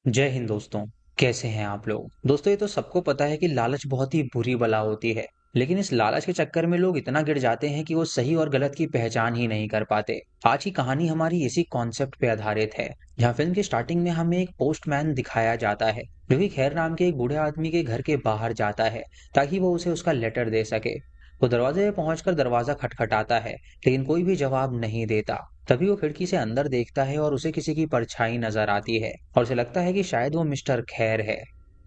जय हिंद दोस्तों। कैसे हैं आप लोग। दोस्तों ये तो सबको पता है कि लालच बहुत ही बुरी बला होती है। लेकिन इस लालच के चक्कर में लोग इतना गिर जाते हैं कि वो सही और गलत की पहचान ही नहीं कर पाते। आज की कहानी हमारी इसी कॉन्सेप्ट पे आधारित है। जहाँ फिल्म की स्टार्टिंग में हमें एक पोस्टमैन दिखाया जाता है जो कि खैर नाम के एक बूढ़े आदमी के घर के बाहर जाता है ताकि वो उसे उसका लेटर दे सके। वो दरवाजे पे पहुंचकर दरवाजा खटखटाता है लेकिन कोई भी जवाब नहीं देता। तभी वो खिड़की से अंदर देखता है और उसे किसी की परछाई नजर आती है और उसे लगता है कि शायद वो मिस्टर खैर है।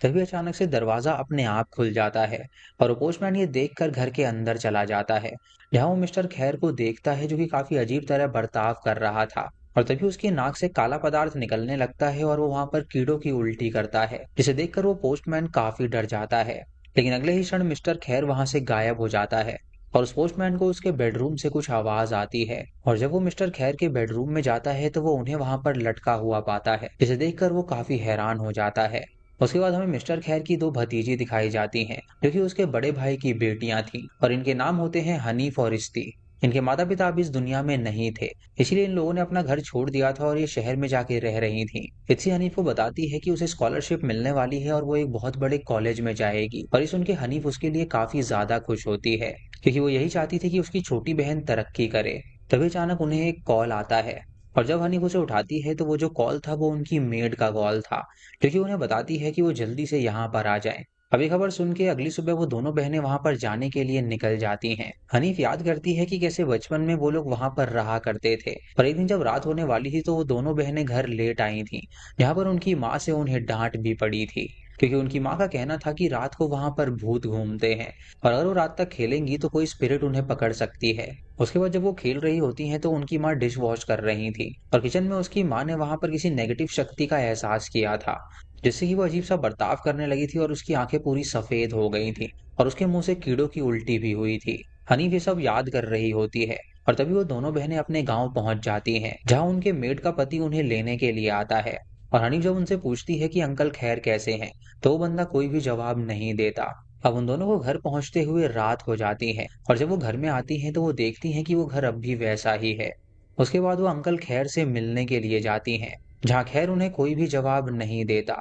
तभी अचानक से दरवाजा अपने आप खुल जाता है और वो पोस्टमैन ये देखकर घर के अंदर चला जाता है जहां वो मिस्टर खैर को देखता है जो कि काफी अजीब तरह बर्ताव कर रहा था। और तभी उसकी नाक से काला पदार्थ निकलने लगता है और वो वहां पर कीड़ों की उल्टी करता है जिसे देखकर वो पोस्टमैन काफी डर जाता है। लेकिन अगले ही क्षण मिस्टर खैर वहां से गायब हो जाता है और उस पोस्टमैन को उसके बेडरूम से कुछ आवाज आती है। और जब वो मिस्टर खैर के बेडरूम में जाता है तो वो उन्हें वहां पर लटका हुआ पाता है जिसे देखकर वो काफी हैरान हो जाता है। उसके बाद हमें मिस्टर खैर की दो भतीजी दिखाई जाती हैं जो कि उसके बड़े भाई की बेटियां थीं और इनके नाम होते हैं हनीफ और इश्ती। इनके माता पिता अब इस दुनिया में नहीं थे, इसलिए इन लोगों ने अपना घर छोड़ दिया था और ये शहर में जाके रह रही थीं। इत्सी हनीफ को बताती है कि उसे स्कॉलरशिप मिलने वाली है और वो एक बहुत बड़े कॉलेज में जाएगी और इस उनके हनीफ उसके लिए काफी ज्यादा खुश होती है क्योंकि वो यही चाहती थी कि उसकी छोटी बहन तरक्की करे। तभी अचानक उन्हें एक कॉल आता है और जब हनीफ उसे उठाती है तो वो जो कॉल था वो उनकी मेड का कॉल था जो कि उन्हें बताती है कि वो जल्दी से यहाँ पर आ जाएं। अब ये खबर सुन के अगली सुबह वो दोनों बहनें वहां पर जाने के लिए निकल जाती हैं। हनीफ याद करती है कि कैसे बचपन में वो लोग वहां पर रहा करते थे और एक दिन जब रात होने वाली थी तो वो दोनों बहनें घर लेट आई थीं, जहां पर उनकी माँ से उन्हें डांट भी पड़ी थी क्योंकि उनकी माँ का कहना था कि रात को वहां पर भूत घूमते हैं और अगर वो रात तक खेलेंगी तो कोई स्पिरिट उन्हें पकड़ सकती है। उसके बाद जब वो खेल रही होती हैं तो उनकी माँ डिश वॉश कर रही थी और किचन में उसकी माँ ने वहां पर किसी नेगेटिव शक्ति का एहसास किया था जिससे कि वो अजीब सा बर्ताव करने लगी थी और उसकी आंखें पूरी सफेद हो गई थी और उसके मुंह से कीड़ों की उल्टी भी हुई थी। हनीफ ये सब याद कर रही होती है और तभी वो दोनों बहनें अपने गांव पहुंच जाती हैं जहां उनके मेड का पति उन्हें लेने के लिए आता है। और हनीफ जब उनसे पूछती है कि अंकल खैर कैसे हैं तो वो बंदा कोई भी जवाब नहीं देता। अब उन दोनों को घर पहुंचते हुए रात हो जाती है और जब वो घर में आती हैं तो वो देखती हैं कि वो घर अब भी वैसा ही है। उसके बाद वो अंकल खैर से मिलने के लिए जाती हैं जहाँ खैर उन्हें कोई भी जवाब नहीं देता।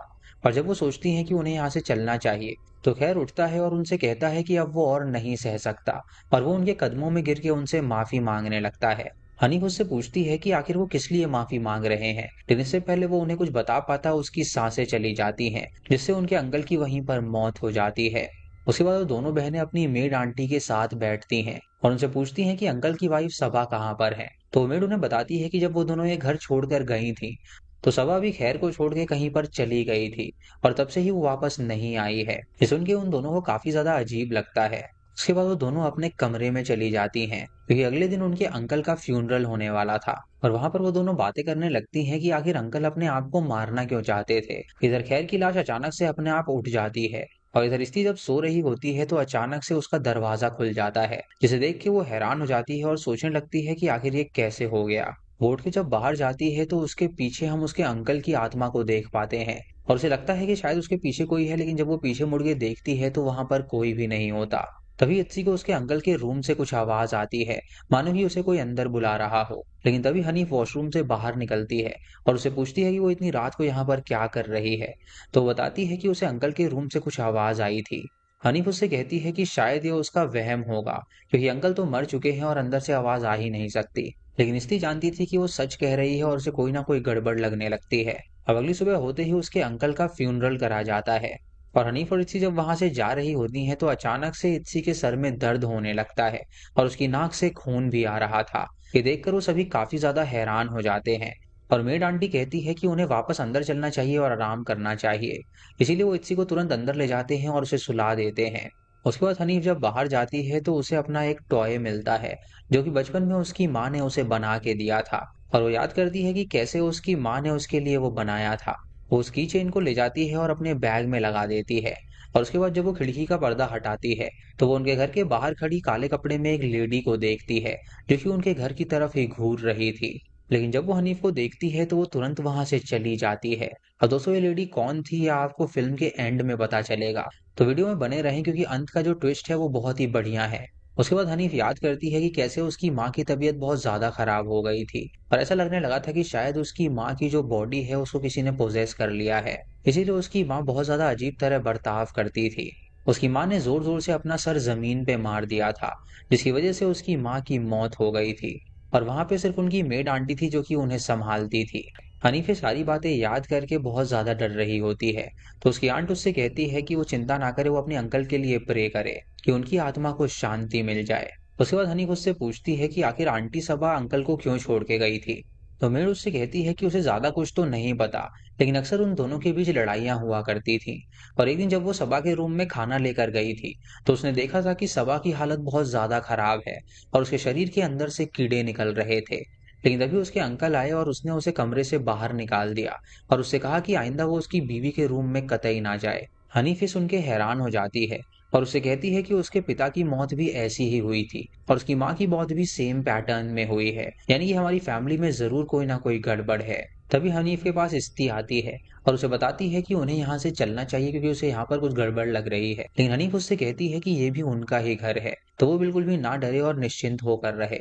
और जब वो सोचती हैं कि उन्हें यहाँ से चलना चाहिए तो खैर उठता है और उनसे कहता है कि अब वो और नहीं सह सकता और वो उनके कदमों में गिर के उनसे माफी मांगने लगता है। हनीफ उससे पूछती है कि आखिर वो किस लिए माफी मांग रहे हैं लेकिन इससे पहले वो उन्हें कुछ बता पाता उसकी सांसें चली जाती हैं जिससे उनके अंकल की वहीं पर मौत हो जाती है। उसके बाद वो दोनों बहनें अपनी मेड आंटी के साथ बैठती हैं और उनसे पूछती हैं कि अंकल की वाइफ सबा कहाँ पर है। तो मेड उन्हें बताती है कि जब वो दोनों ये घर छोड़कर गई थी तो सबा भी खैर को छोड़ के कहीं पर चली गई थी और तब से ही वो वापस नहीं आई है। ये सुन के उन दोनों को काफी ज्यादा अजीब लगता है। उसके बाद वो दोनों अपने कमरे में चली जाती हैं क्योंकि अगले दिन उनके अंकल का फ्यूनरल होने वाला था और वहां पर वो दोनों बातें करने लगती हैं कि आखिर अंकल अपने आप को मारना क्यों चाहते थे। इधर खैर की लाश अचानक से अपने आप उठ जाती है और इधर स्त्री जब सो रही होती है तो अचानक से उसका दरवाजा खुल जाता है जिसे देख के वो हैरान हो जाती है और सोचने लगती है कि आखिर ये कैसे हो गया। वो उठ के जब बाहर जाती है तो उसके पीछे हम उसके अंकल की आत्मा को देख पाते हैं और उसे लगता है कि शायद उसके पीछे कोई है लेकिन जब वो पीछे मुड़ के देखती है तो वहां पर कोई भी नहीं होता। तभी इत्सी को उसके अंकल के रूम से कुछ आवाज आती है, मानो कि उसे कोई अंदर बुला रहा हो। लेकिन तभी हनीफ वॉशरूम से बाहर निकलती है और उसे पूछती है कि वो इतनी रात को यहाँ पर क्या कर रही है। तो वो बताती है कि उसे अंकल के रूम से कुछ आवाज आई थी। हनीफ उससे कहती है कि शायद ये उसका वहम होगा क्योंकि अंकल तो मर चुके हैं और अंदर से आवाज आ ही नहीं सकती। लेकिन इस्ती जानती थी कि वो सच कह रही है और उसे कोई ना कोई गड़बड़ लगने लगती है। अब अगली सुबह होते ही उसके अंकल का फ्यूनरल करा जाता है और हनीफ और इत्सी जब वहां से जा रही होती हैं तो अचानक से इत्सी के सर में दर्द होने लगता है और उसकी नाक से खून भी आ रहा था। ये देखकर वो सभी काफी ज्यादा हैरान हो जाते हैं और मेड आंटी कहती है कि उन्हें वापस अंदर चलना चाहिए और आराम करना चाहिए। इसीलिए वो इत्सी को तुरंत अंदर ले जाते हैं और उसे सुला देते हैं। उसके बाद हनीफ जब बाहर जाती है तो उसे अपना एक टॉय मिलता है जो कि बचपन में उसकी माँ ने उसे बना के दिया था और वो याद करती है कि कैसे उसकी माँ ने उसके लिए वो बनाया था। वो उस की चेन को ले जाती है और अपने बैग में लगा देती है और उसके बाद जब वो खिड़की का पर्दा हटाती है तो वो उनके घर के बाहर खड़ी काले कपड़े में एक लेडी को देखती है जो कि उनके घर की तरफ ही घूर रही थी। लेकिन जब वो हनीफ को देखती है तो वो तुरंत वहां से चली जाती है। और दोस्तों ये लेडी कौन थी या आपको फिल्म के एंड में पता चलेगा, तो वीडियो में बने रहें क्योंकि अंत का जो ट्विस्ट है वो बहुत ही बढ़िया है। उसके बाद हनीफ याद करती है कि कैसे उसकी माँ की तबीयत बहुत ज्यादा खराब हो गई थी और ऐसा लगने लगा था कि शायद उसकी माँ की जो बॉडी है उसको किसी ने पोजेस कर लिया है। इसीलिए उसकी माँ बहुत ज्यादा अजीब तरह बर्ताव करती थी। उसकी माँ ने जोर जोर से अपना सर जमीन पे मार दिया था, जिसकी वजह से उसकी माँ की मौत हो गई थी। और वहां पे सिर्फ उनकी मेड आंटी थी जो कि उन्हें संभालती थी। हनीफ ये सारी बातें याद करके बहुत ज्यादा डर रही होती है। तो उसकी आंट उससे कहती है कि वो चिंता ना करे, वो अपने अंकल के लिए प्रे करे कि उनकी आत्मा को शांति मिल जाए। उसके बाद हनीफ उससे पूछती है कि आखिर आंटी सबा अंकल को क्यों छोड़ के गई थी। तो मेड उससे कहती है कि उसे ज्यादा कुछ तो नहीं पता, लेकिन अक्सर उन दोनों के बीच लड़ाइयां हुआ करती थी। और एक दिन जब वो सबा के रूम में खाना लेकर गई थी, तो उसने देखा था कि सबा की हालत बहुत ज्यादा खराब है और उसके शरीर के अंदर से कीड़े निकल रहे थे। लेकिन तभी उसके अंकल आए और उसने उसे कमरे से बाहर निकाल दिया और उससे कहा कि आइंदा वो उसकी बीवी के रूम में कतई ना जाए। हनीफ सुन के हैरान हो जाती है और उससे कहती है कि उसके पिता की मौत भी ऐसी ही हुई थी और उसकी माँ की मौत भी सेम पैटर्न में हुई है, यानी कि हमारी फैमिली में जरूर कोई ना कोई गड़बड़ है। तभी हनीफ के पास इस्ती आती है और उसे बताती है कि उन्हें यहाँ से चलना चाहिए क्योंकि उसे यहाँ पर कुछ गड़बड़ लग रही है। लेकिन हनीफ उससे कहती है कि ये भी उनका ही घर है, तो वो बिल्कुल भी ना डरे और निश्चिंत होकर रहे।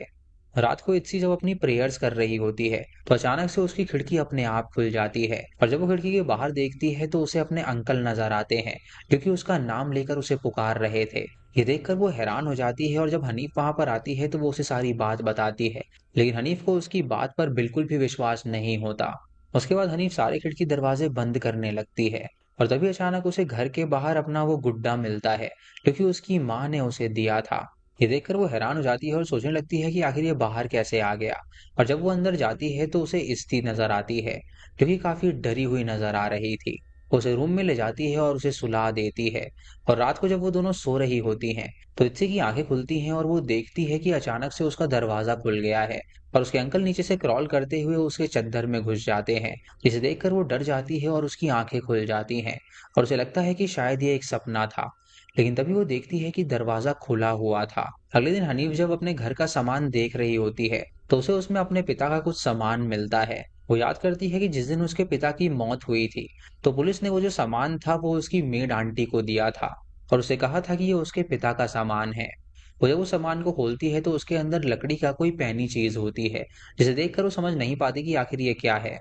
रात को इत्सी जब अपनी प्रेयर्स कर रही होती है, तो अचानक से उसकी खिड़की अपने आप खुल जाती है और जब वो खिड़की के बाहर देखती है तो उसे अपने अंकल नजर आते हैं, जो कि उसका नाम लेकर उसे पुकार रहे थे। ये देखकर वो हैरान हो जाती है और जब हनीफ वहां पर आती है तो वो उसे सारी बात बताती है, लेकिन हनीफ को उसकी बात पर बिल्कुल भी विश्वास नहीं होता। उसके बाद हनीफ सारे खिड़की दरवाजे बंद करने लगती है और तभी अचानक उसे घर के बाहर अपना वो गुड्डा मिलता है, जो कि उसकी माँ ने उसे दिया था। ये देखकर वो हैरान हो जाती है और सोचने लगती है कि आखिर ये बाहर कैसे आ गया। और जब वो अंदर जाती है तो उसे इस्ती नजर आती है, जो कि काफी डरी हुई नजर आ रही थी। उसे रूम में ले जाती है और उसे सुला देती है। और रात को जब वो दोनों सो रही होती हैं, तो इत्सी की आंखें खुलती हैं और वो देखती है कि अचानक से उसका दरवाजा खुल गया है और उसके अंकल नीचे से क्रॉल करते हुए उसके चद्दर में घुस जाते हैं, जिसे देखकर वो डर जाती है और उसकी आंखें खुल जाती हैं और उसे लगता है कि शायद ये एक सपना था। लेकिन तभी वो देखती है कि दरवाजा खुला हुआ था। अगले दिन हनीफ जब अपने घर का सामान देख रही होती है, तो उसे उसमें अपने पिता का कुछ सामान मिलता है। वो याद करती है कि जिस दिन उसके पिता की मौत हुई थी, तो पुलिस ने वो जो सामान था वो उसकी मेड आंटी को दिया था और उसे कहा था कि ये उसके पिता का सामान है। वो जब उस सामान को खोलती है तो उसके अंदर लकड़ी का कोई पैनी चीज होती है, जिसे देखकर वो समझ नहीं पाती कि आखिर ये क्या है।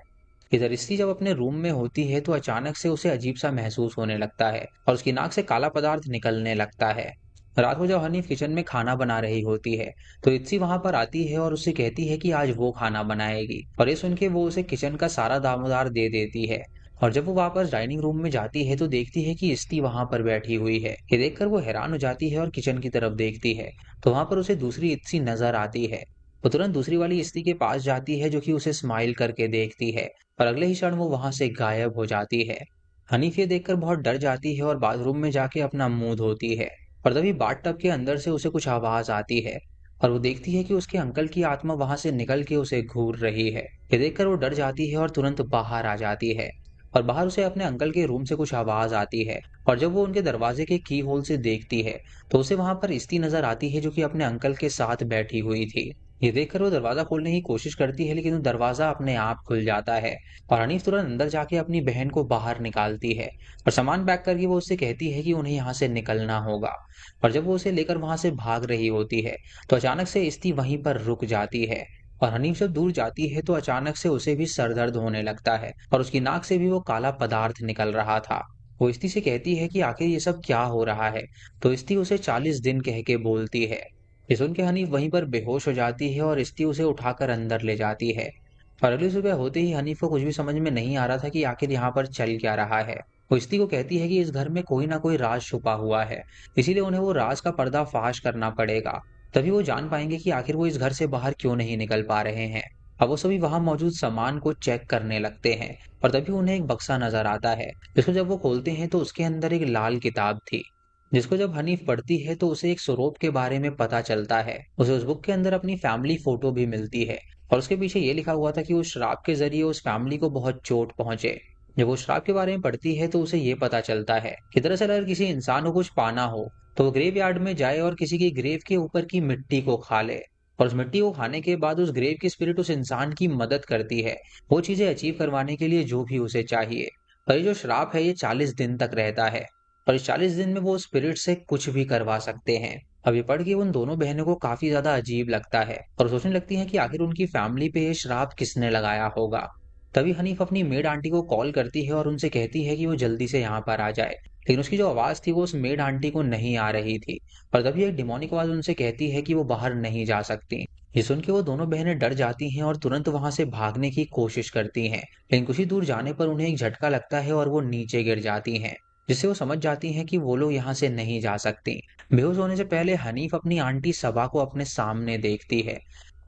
इधर स्त्री जब अपने रूम में होती है तो अचानक से उसे अजीब सा महसूस होने लगता है और उसकी नाक से काला पदार्थ निकलने लगता है। रात को जब हनीफ किचन में खाना बना रही होती है, तो इत्सी वहां पर आती है और उससे कहती है कि आज वो खाना बनाएगी और ये सुन के वो उसे किचन का सारा दामोदार दे देती है। और जब वो वापस डाइनिंग रूम में जाती है तो देखती है कि इस्ती वहां पर बैठी हुई है। ये देखकर वो हैरान हो जाती है और किचन की तरफ देखती है, तो वहां पर उसे दूसरी इत्सी नजर आती है। वो तुरंत दूसरी वाली इस्ती के पास जाती है, जो कि उसे स्माइल करके देखती है और अगले ही क्षण वो वहां से गायब हो जाती है। हनीफ ये देखकर बहुत डर जाती है और बाथरूम में जाके अपना मुंह धोती है और तभी बाथटब के अंदर से उसे कुछ आवाज आती है और वो देखती है कि उसके अंकल की आत्मा वहां से निकल के उसे घूर रही है। ये देखकर वो डर जाती है और तुरंत बाहर आ जाती है और बाहर उसे अपने अंकल के रूम से कुछ आवाज आती है। और जब वो उनके दरवाजे के की होल से देखती है, तो उसे वहां पर इस्ती नजर आती है, जो कि अपने अंकल के साथ बैठी हुई थी। ये देखकर वो दरवाजा खोलने की कोशिश करती है, लेकिन वो दरवाजा अपने आप खुल जाता है और हनीफ तुरंत अंदर जाके अपनी बहन को बाहर निकालती है और सामान पैक करके वो उससे कहती है कि उन्हें यहाँ से निकलना होगा। और जब वो उसे लेकर वहां से भाग रही होती है, तो अचानक से इस्ती वहीं पर रुक जाती है और हनीफ जब दूर जाती है तो अचानक से उसे भी सर दर्द होने लगता है और उसकी नाक से भी वो काला पदार्थ निकल रहा था। वो इस्ती से कहती है कि आखिर ये सब क्या हो रहा है, तो इस्ती उसे 40 दिन कह के बोलती है। ये सुन के हनीफ वहीं पर बेहोश हो जाती है और इस्ती उसे उठाकर अंदर ले जाती है। और अगली सुबह होते ही हनीफ को कुछ भी समझ में नहीं आ रहा था कि आखिर यहाँ पर चल क्या रहा है। वो इस्ती को कहती है कि इस घर में कोई ना कोई राज छुपा हुआ है, इसीलिए उन्हें वो राज का पर्दा फाश करना पड़ेगा। तभी वो जान पाएंगे कि आखिर वो इस घर से बाहर क्यों नहीं निकल पा रहे हैं। अब वो सभी वहां मौजूद सामान को चेक करने लगते हैं और तभी उन्हें एक बक्सा नजर आता है, जिसको जब वो खोलते हैं तो उसके अंदर एक लाल किताब थी, जिसको जब हनीफ पढ़ती है तो उसे एक स्वरूप के बारे में पता चलता है। उसे उस बुक के अंदर अपनी फैमिली फोटो भी मिलती है और उसके पीछे ये लिखा हुआ था कि उस श्राप के जरिए उस फैमिली को बहुत चोट पहुंचे। जब वो श्राप के बारे में पढ़ती है तो उसे ये पता चलता है कि दरअसल अगर किसी इंसान को कुछ पाना हो तो वो ग्रेव यार्ड में जाए और किसी की ग्रेव के ऊपर की मिट्टी को खा ले और उस मिट्टी को खाने के बाद उस ग्रेव की स्पिरिट उस इंसान की मदद करती है वो चीजें अचीव करवाने के लिए जो भी उसे चाहिए। और ये जो श्राप है ये 40 दिन तक रहता है और इस 40 दिन में वो स्पिरिट से कुछ भी करवा सकते हैं। अब ये पढ़ के उन दोनों बहनों को काफी ज्यादा अजीब लगता है और सोचने लगती हैं कि आखिर उनकी फैमिली पे ये श्राप किसने लगाया होगा। तभी हनीफ अपनी मेड आंटी को कॉल करती है और उनसे कहती है कि वो जल्दी से यहाँ पर आ जाए, लेकिन उसकी जो आवाज थी वो उस मेड आंटी को नहीं आ रही थी। और तभी एक डिमोनिक आवाज उनसे कहती है कि वो बाहर नहीं जा सकती। ये सुन के वो दोनों बहनें डर जाती हैं और तुरंत वहां से भागने की कोशिश करती हैं, लेकिन कुछ ही दूर जाने पर उन्हें एक झटका लगता है और वो नीचे गिर जाती हैं, जिससे वो समझ जाती हैं कि वो लोग यहाँ से नहीं जा सकती। बेहोश होने से पहले हनीफ अपनी आंटी सबा को अपने सामने देखती है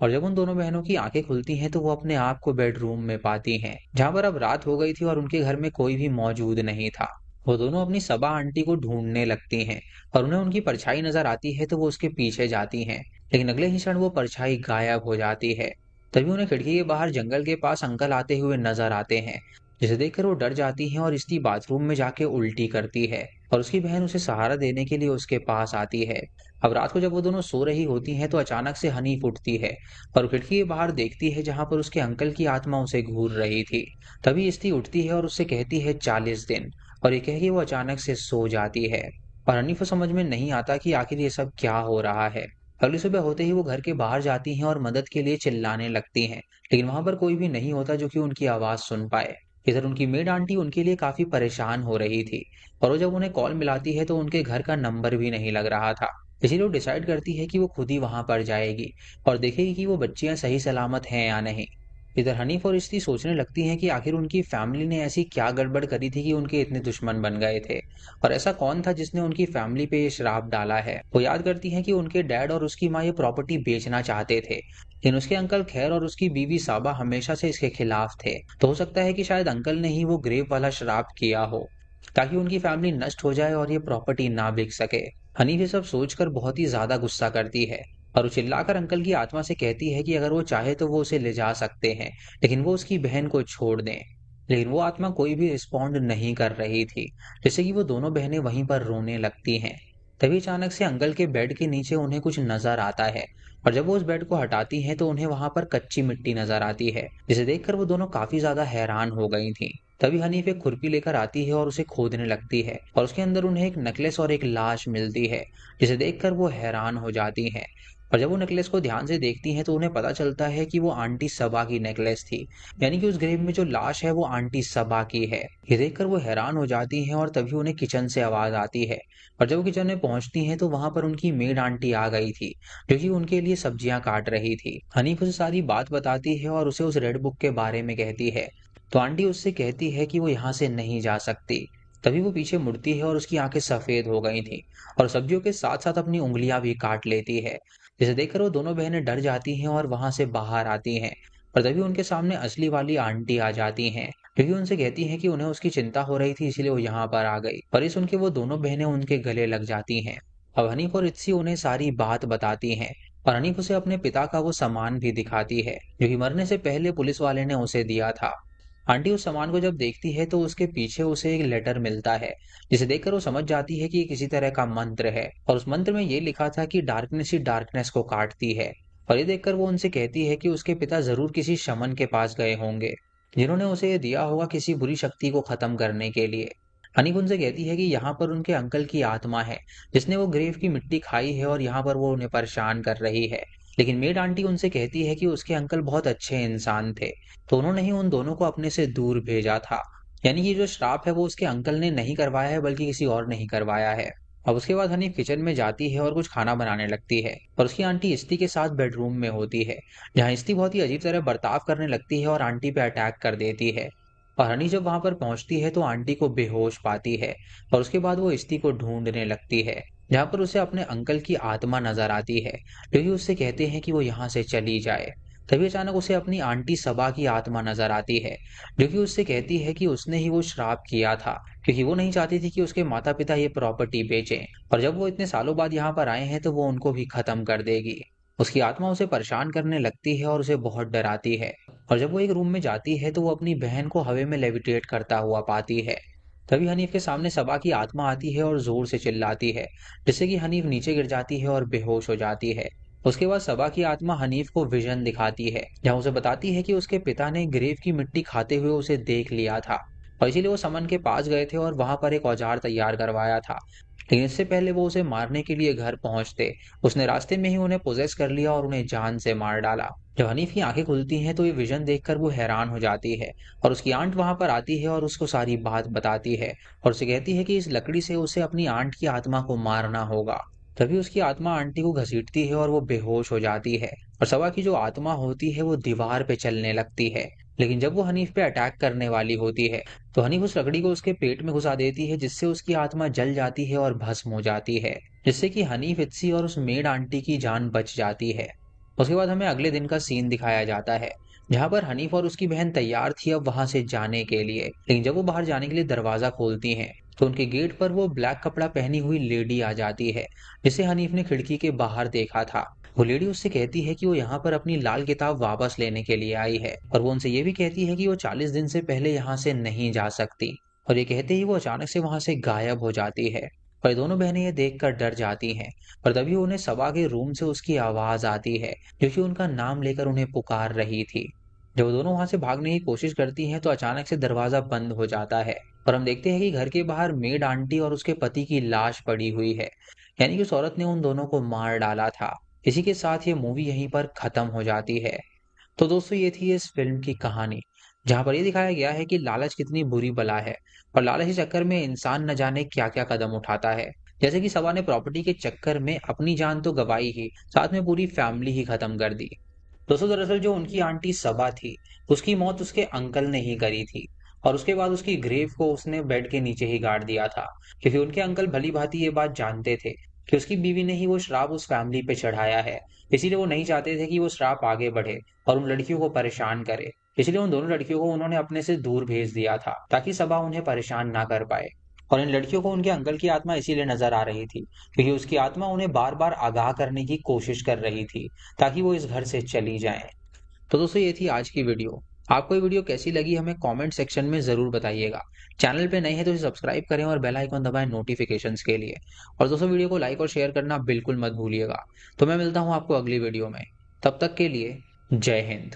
और जब उन दोनों बहनों की आंखें खुलती हैं तो वो अपने आप को बेडरूम में पाती हैं, जहां पर अब रात हो गई थी और उनके घर में कोई भी मौजूद नहीं था। वो दोनों अपनी सबा आंटी को ढूंढने लगती हैं और उन्हें उनकी परछाई नजर आती है तो वो उसके पीछे जाती हैं, लेकिन अगले ही क्षण वो परछाई गायब हो जाती है। तभी उन्हें खिड़की के बाहर जंगल के पास अंकल आते हुए नजर आते हैं, जिसे देखकर वो डर जाती हैं और स्त्री बाथरूम में जाके उल्टी करती है और उसकी बहन उसे सहारा देने के लिए उसके पास आती है। अब रात को जब वो दोनों सो रही होती हैं तो अचानक से हनीफ उठती है और खिड़की के बाहर देखती है जहां पर उसके अंकल की आत्मा उसे घूर रही थी। तभी स्त्री उठती है और उससे कहती है 40 दिन, और ये कह के वो अचानक से सो जाती है। और हनीफ को समझ में नहीं आता कि आखिर ये सब क्या हो रहा है। अगली सुबह होते ही वो घर के बाहर जाती हैं और मदद के लिए चिल्लाने लगती हैं, लेकिन वहां पर कोई भी नहीं होता जो कि उनकी आवाज सुन पाए। इधर उनकी मेड आंटी उनके लिए काफी परेशान हो रही थी और वो जब उन्हें कॉल मिलाती है तो उनके घर का नंबर भी नहीं लग रहा था। इसीलिए वो डिसाइड करती है कि वो खुद ही वहां पर जाएगी और देखेगी कि वो बच्चियां सही सलामत हैं या नहीं। इधर हनीफ और इश्ती सोचने लगती हैं कि आखिर उनकी फैमिली ने ऐसी क्या गड़बड़ करी थी कि उनके इतने दुश्मन बन गए थे, और ऐसा कौन था जिसने उनकी फैमिली पे ये श्राप डाला है। वो याद करती हैं कि उनके डैड और उसकी माँ ये प्रॉपर्टी बेचना चाहते थे, लेकिन उसके अंकल खैर और उसकी बीवी साबा हमेशा से इसके खिलाफ थे। तो हो सकता है कि शायद अंकल ने ही वो ग्रेव वाला श्राप किया हो ताकि उनकी फैमिली नष्ट हो जाए और ये प्रॉपर्टी ना बिक सके। हनीफ ये सब सोचकर बहुत ही ज्यादा गुस्सा करती है और वो चिल्लाकर अंकल की आत्मा से कहती है कि अगर वो चाहे तो वो उसे ले जा सकते हैं, लेकिन वो उसकी बहन को छोड़ दें। लेकिन वो आत्मा कोई भी रिस्पॉन्ड नहीं कर रही थी, जैसे कि वो दोनों बहनें वहीं पर रोने लगती हैं। तभी अचानक से अंकल के बेड के नीचे उन्हें कुछ नजर आता है और जब वो उस बेड को हटाती हैं तो उन्हें वहां पर कच्ची मिट्टी नजर आती है, जिसे देखकर वो दोनों काफी ज्यादा हैरान हो गई थी। तभी हनीफ एक खुरपी लेकर आती है और उसे खोदने लगती है और उसके अंदर उन्हें एक नेकलेस और एक लाश मिलती है, जिसे देखकर वो हैरान हो जाती हैं। और जब वो नेकलेस को ध्यान से देखती हैं तो उन्हें पता चलता है कि वो आंटी सबा की नेकलेस थी, यानी कि उस ग्रेव में जो लाश है वो आंटी सबा की है। ये देखकर वो हैरान हो जाती हैं और तभी उन्हें किचन से आवाज आती है और जब वो किचन में पहुंचती हैं तो वहां पर उनकी मेड आंटी आ गई थी, जो कि उनके लिए सब्जियां काट रही थी। हनीफ उसे सारी बात बताती है और उसे उस रेड बुक के बारे में कहती है, तो आंटी उससे कहती है कि वो यहाँ से नहीं जा सकती। तभी वो पीछे मुड़ती है और उसकी आंखें सफेद हो गई थी और सब्जियों के साथ साथ अपनी उंगलियां भी काट लेती है, जिसे देखकर वो दोनों बहनें डर जाती हैं और वहां से बाहर आती हैं। और तभी उनके सामने असली वाली आंटी आ जाती हैं, क्योंकि उनसे कहती हैं कि उन्हें उसकी चिंता हो रही थी इसीलिए वो यहाँ पर आ गई। पर ये सुन के वो दोनों बहनें उनके गले लग जाती हैं। अब हनीफ और इत्सी उन्हें सारी बात बताती हैं और हनीफ उसे अपने पिता का वो सामान भी दिखाती है जो कि मरने से पहले पुलिस वाले ने उसे दिया था। आंटी उस सामान को जब देखती है तो उसके पीछे उसे एक लेटर मिलता है, जिसे देखकर वो समझ जाती है कि ये किसी तरह का मंत्र है और उस मंत्र में ये लिखा था कि डार्कनेस ही डार्कनेस को काटती है। और ये देखकर वो उनसे कहती है कि उसके पिता जरूर किसी शमन के पास गए होंगे जिन्होंने उसे ये दिया होगा किसी बुरी शक्ति को खत्म करने के लिए। हनीफ उनसे कहती है कि यहाँ पर उनके अंकल की आत्मा है जिसने वो ग्रेव की मिट्टी खाई है और यहाँ पर वो उन्हें परेशान कर रही है। लेकिन मेड आंटी उनसे कहती है कि उसके अंकल बहुत अच्छे इंसान थे, तो उन्होंने ही उन दोनों को अपने से दूर भेजा था। यानी कि जो श्राप है वो उसके अंकल ने नहीं करवाया है बल्कि किसी और ने ही करवाया है। अब उसके बाद हनीफ किचन में जाती है और कुछ खाना बनाने लगती है और उसकी आंटी इस्ती के साथ बेडरूम में होती है, जहाँ इस्ती बहुत ही अजीब तरह बर्ताव करने लगती है और आंटी पे अटैक कर देती है। और हनी जब वहां पर पहुंचती है तो आंटी को बेहोश पाती है और उसके बाद वो इस्ती को ढूंढने लगती है, जहां पर उसे अपने अंकल की आत्मा नजर आती है जो कि उससे कहते हैं कि वो यहाँ से चली जाए। तभी अचानक उसे अपनी आंटी सबा की आत्मा नजर आती है जो कि उससे कहती है कि उसने ही वो श्राप किया था, क्योंकि वो नहीं चाहती थी कि उसके माता पिता ये प्रॉपर्टी बेचें और जब वो इतने सालों बाद यहाँ पर आए हैं तो वो उनको भी खत्म कर देगी। उसकी आत्मा उसे परेशान करने लगती है और उसे बहुत डराती है और जब वो एक रूम में जाती है तो वो अपनी बहन को हवा में लेविटेट करता हुआ पाती है। तभी हनीफ के सामने सबा की आत्मा आती है और जोर से चिल्लाती है, जिससे कि हनीफ नीचे गिर जाती है और बेहोश हो जाती है। उसके बाद सबा की आत्मा हनीफ को विजन दिखाती है, जहां उसे बताती है कि उसके पिता ने ग्रेव की मिट्टी खाते हुए उसे देख लिया था और इसीलिए वो समन के पास गए थे और वहां पर एक औजार तैयार करवाया था, लेकिन इससे पहले वो उसे मारने के लिए घर पहुंचते, उसने रास्ते में ही उन्हें पोजेस कर लिया और उन्हें जान से मार डाला। जब हनीफ की आंखें खुलती हैं तो ये विजन देखकर वो हैरान हो जाती है और उसकी आंट वहां पर आती है और उसको सारी बात बताती है और उसे कहती है कि इस लकड़ी से उसे अपनी आंट की आत्मा को मारना होगा। तभी उसकी आत्मा आंटी को घसीटती है और वो बेहोश हो जाती है और सबा की जो आत्मा होती है वो दीवार पे चलने लगती है। लेकिन जब वो हनीफ पे अटैक करने वाली होती है तो हनीफ उस लकड़ी को उसके पेट में घुसा देती है, जिससे उसकी आत्मा जल जाती है और भस्म हो जाती है, जिससे कि हनीफ, इत्सी और उस मेड आंटी की जान बच जाती है। उसके बाद हमें अगले दिन का सीन दिखाया जाता है जहां पर हनीफ और उसकी बहन तैयार थी अब वहां से जाने के लिए। लेकिन जब वो बाहर जाने के लिए दरवाजा खोलती हैं तो उनके गेट पर वो ब्लैक कपड़ा पहनी हुई लेडी आ जाती है, जिसे हनीफ ने खिड़की के बाहर देखा था। वो लेडी उससे कहती है कि वो यहाँ पर अपनी लाल किताब वापस लेने के लिए आई है और वो उनसे ये भी कहती है कि वो 40 दिन से पहले यहाँ से नहीं जा सकती। और ये कहते ही वो अचानक से वहां से गायब हो जाती है और दोनों बहनें ये देखकर डर जाती हैं। और तभी उन्हें सबा के रूम से उसकी आवाज आती है जो कि उनका नाम लेकर उन्हें पुकार रही थी। जब वो दोनों वहां से भागने की कोशिश करती हैं तो अचानक से दरवाजा बंद हो जाता है और हम देखते हैं कि घर के बाहर मेड आंटी और उसके पति की लाश पड़ी हुई है, यानी कि उस औरत ने उन दोनों को मार डाला था। इसी के साथ ये मूवी यहीं पर खत्म हो जाती है। तो दोस्तों ये थी इस फिल्म की कहानी, जहाँ पर ये दिखाया गया है कि लालच कितनी बुरी बला है और लालच के चक्कर में इंसान न जाने क्या क्या कदम उठाता है। जैसे कि सबा ने प्रॉपर्टी के चक्कर में अपनी जान तो गंवाई ही, साथ में पूरी फैमिली ही खत्म कर दी। दोस्तों दरअसल जो उनकी आंटी सबा थी, उसकी मौत उसके अंकल ने ही करी थी और उसके बाद उसकी ग्रेव को उसने बेड के नीचे ही गाड़ दिया था, क्योंकि उनके अंकल भली भांति ये बात जानते थे कि उसकी बीवी ने ही वो श्राप उस फैमिली पे चढ़ाया है। इसीलिए वो नहीं चाहते थे कि वो श्राप आगे बढ़े और उन लड़कियों को परेशान करे। इसलिए उन दोनों लड़कियों को उन्होंने अपने से दूर भेज दिया था ताकि सबा उन्हें परेशान ना कर पाए। और इन लड़कियों को उनके अंकल की आत्मा इसीलिए नजर आ रही थी क्योंकि उसकी आत्मा उन्हें बार बार आगाह करने की कोशिश कर रही थी ताकि वो इस घर से चली जाएं। तो दोस्तों ये थी आज की वीडियो। आपको ये वीडियो कैसी लगी हमें कमेंट सेक्शन में जरूर बताइएगा। चैनल पे नए हैं तो इसे सब्सक्राइब करें और बेल आइकन दबाएं नोटिफिकेशंस के लिए। और दोस्तों वीडियो को लाइक और शेयर करना बिल्कुल मत भूलिएगा। तो मैं मिलता हूँ आपको अगली वीडियो में। तब तक के लिए जय हिंद।